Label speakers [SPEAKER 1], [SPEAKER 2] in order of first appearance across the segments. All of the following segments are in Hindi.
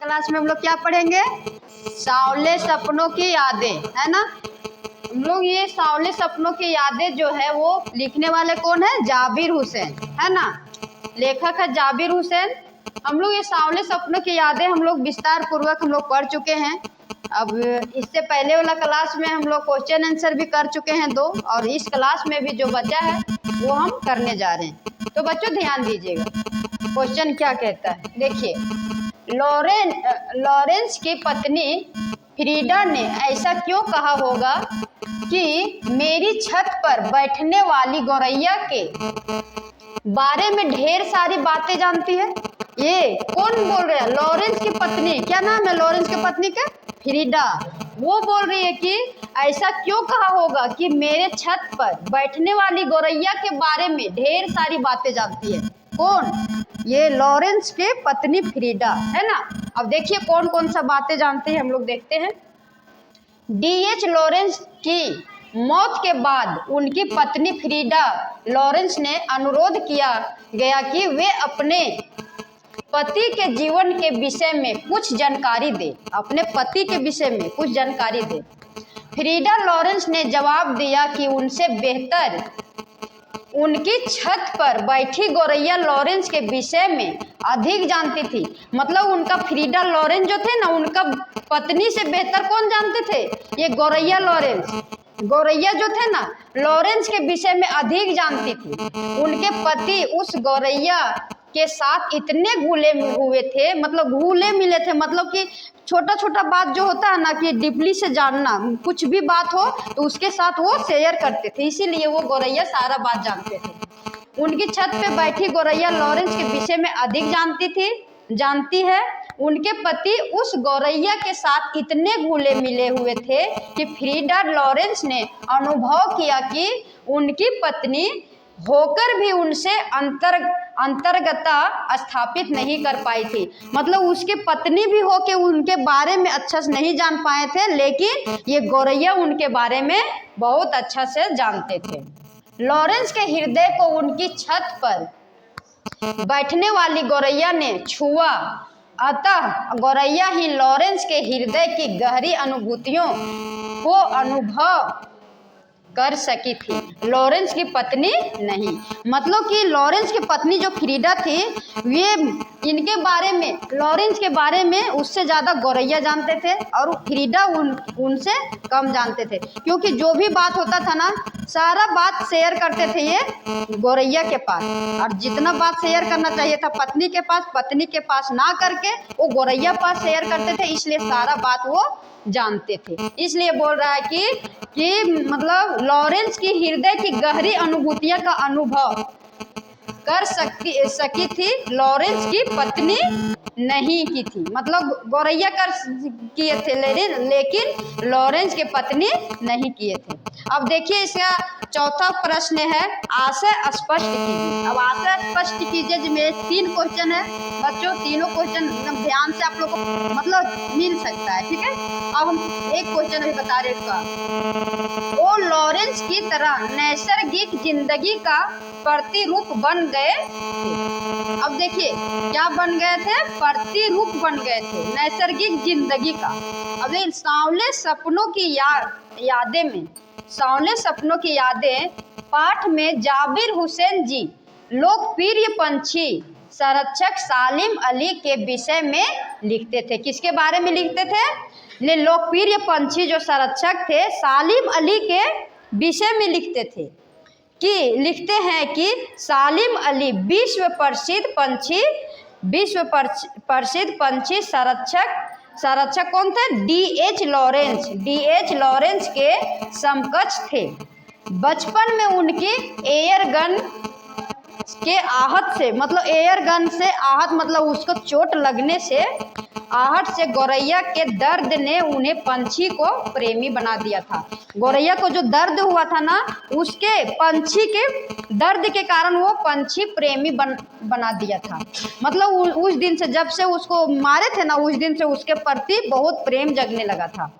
[SPEAKER 1] क्लास में हम लोग क्या पढ़ेंगे? सांवले सपनों की यादें, है ना। हम लोग ये सांवले सपनों की यादें जो है वो लिखने वाले कौन है? जाबिर हुसैन, है ना। लेखक है जाबिर हुसैन। हम लोग ये सांवले सपनों की यादें हम लोग विस्तार पूर्वक हम लोग पढ़ चुके हैं। अब इससे पहले वाला क्लास में हम लोग क्वेश्चन आंसर भी कर चुके हैं 2, और इस क्लास में भी जो बचा है वो हम करने जा रहे हैं। तो बच्चों ध्यान दीजिएगा, क्वेश्चन क्या कहता है, देखिए। लॉरेंस की पत्नी फ्रीडा ने ऐसा क्यों कहा होगा कि मेरी छत पर बैठने वाली गौरैया के बारे में ढेर सारी बातें जानती है? ये कौन बोल रहे हैं? लॉरेंस की पत्नी, क्या नाम है लॉरेंस की पत्नी का? फ्रीडा। वो बोल रही है कि ऐसा क्यों कहा होगा कि मेरे छत पर बैठने वाली गौरैया के बारे में ढेर सारी बातें जानती है। कौन? ये लॉरेंस के पत्नी फ्रीडा, है ना। अब देखिए कौन कौन सा बातें जानते हैं, हम लोग देखते हैं। डीएच लॉरेंस की मौत के बाद उनकी पत्नी फ्रीडा लॉरेंस ने अनुरोध किया गया कि वे अपने पति के जीवन के विषय में कुछ जानकारी दे, अपने पति के विषय में कुछ जानकारी दे। फ्रीडा लॉरेंस ने जवाब दिया कि उनसे बेहतर उनकी छत पर बैठी गौरैया लॉरेंस के विषय में अधिक जानती थी। मतलब उनका फ्रीडा लॉरेंस जो थे ना, उनका पत्नी से बेहतर कौन जानते थे? ये गौरैया लॉरेंस। गौरैया जो थे ना, लॉरेंस के विषय में अधिक जानती थी। उनके पति उस गौरैया के साथ इतने घुले हुए थे, मतलब घुले मिले थे, मतलब कि छोटा छोटा बात जो होता है ना कि डीपली से जानना, कुछ भी बात हो तो उसके साथ वो शेयर करते थे, इसीलिए वो गौरैया सारा बात जानते थे। उनकी छत पे बैठी गौरैया लॉरेंस के विषय में अधिक जानती है। उनके पति उस गौरैया के साथ इतने घुले मिले हुए थे कि फ्रीडा लॉरेंस ने अनुभव किया कि उनकी पत्नी होकर भी उनसे अंतर्गता स्थापित नहीं कर पाई थी। मतलब उसकी पत्नी भी हो के उनके बारे में अच्छा से नहीं जान पाए थे, लेकिन ये गौरैया उनके बारे में बहुत अच्छा से जानते थे। लॉरेंस के हृदय को उनकी छत पर बैठने वाली गौरैया ने छुआ, अतः गौरैया ही लॉरेंस के हृदय की गहरी अनुभूतियों को अनुभव कर सकी थी, लॉरेंस की पत्नी नहीं। मतलब कि लॉरेंस की पत्नी जो फ्रीडा थी, वे इनके बारे में, लॉरेंस के बारे में उससे ज़्यादा गौरैया जानते थे, और फ्रीडा उनसे कम जानते थे। क्योंकि जो भी बात होता था ना, सारा बात शेयर करते थे ये गौरैया के पास, और जितना बात शेयर करना चाहिए था पत्नी के पास ना करके वो गौरैया पास शेयर करते थे, इसलिए सारा बात वो जानते थे। इसलिए बोल रहा है कि मतलब लॉरेंस की हृदय की गहरी अनुभूतियां का अनुभव कर सकी थी, लॉरेंस की पत्नी नहीं की थी। मतलब गौरैया किए थे, लेकिन लॉरेंस के पत्नी नहीं किए थे। अब देखिए इसका चौथा प्रश्न है, आशय स्पष्ट कीजिए। अब आशय स्पष्ट कीजिए जी, मेरे 3 क्वेश्चन है बच्चों, तीनों क्वेश्चन एकदम ध्यान से आप लोग को मतलब मिल सकता है, ठीक है। अब हम एक क्वेश्चन अभी बता रहे हैं। वो लॉरेंस की तरह नैसर्गिक जिंदगी का प्रतिरूप बन गए थे। अब देखिए क्या बन गए थे? प्रतिरूप बन गए थे नैसर्गिक जिंदगी का। अब सांवले सपनों की यादें में, सांवले सपनों की यादें पाठ में जाबिर हुसैन जी लोकप्रिय पंछी संरक्षक सालिम अली के विषय में लिखते थे। किसके बारे में लिखते थे? लोकप्रिय पंछी जो संरक्षक थे सालिम अली के विषय में लिखते थे। लिखते हैं कि सालिम अली विश्व प्रसिद्ध पंछी संरक्षक कौन थे? डीएच लॉरेंस के समकक्ष थे। बचपन में उनकी एयर गन के आहट से, मतलब एयर गन से आहट, मतलब उसको चोट लगने से आहट से गौरैया के दर्द ने उन्हें पंछी को प्रेमी बना दिया था। गौरैया को जो दर्द हुआ था ना, उसके पंछी के दर्द के कारण वो पंछी प्रेमी बना दिया था। मतलब उस दिन से, जब से उसको मारे थे ना, उस दिन से उसके प्रति बहुत प्रेम जगने लगा था।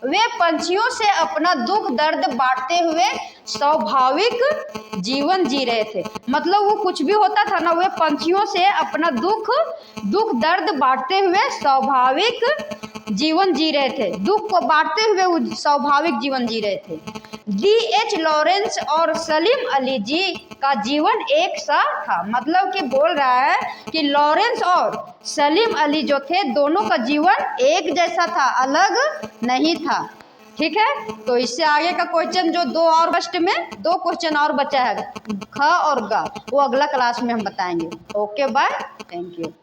[SPEAKER 1] वे पंछियों से अपना दुख दर्द बांटते हुए स्वाभाविक जीवन जी रहे थे। मतलब वो कुछ भी होता था ना, वे पंछियों से अपना दुख दर्द बांटते हुए स्वाभाविक जीवन जी रहे थे। दुख को बांटते हुए वो स्वाभाविक जीवन जी रहे थे। D.H. लॉरेंस और सलीम अली जी का जीवन एक सा था। मतलब कि बोल रहा है कि लॉरेंस और सलीम अली जो थे दोनों का जीवन एक जैसा था, अलग नहीं था। ठीक है, तो इससे आगे का क्वेश्चन जो दो क्वेश्चन और बचा है, ख और ग, वो अगला क्लास में हम बताएंगे। Okay bye, thank you.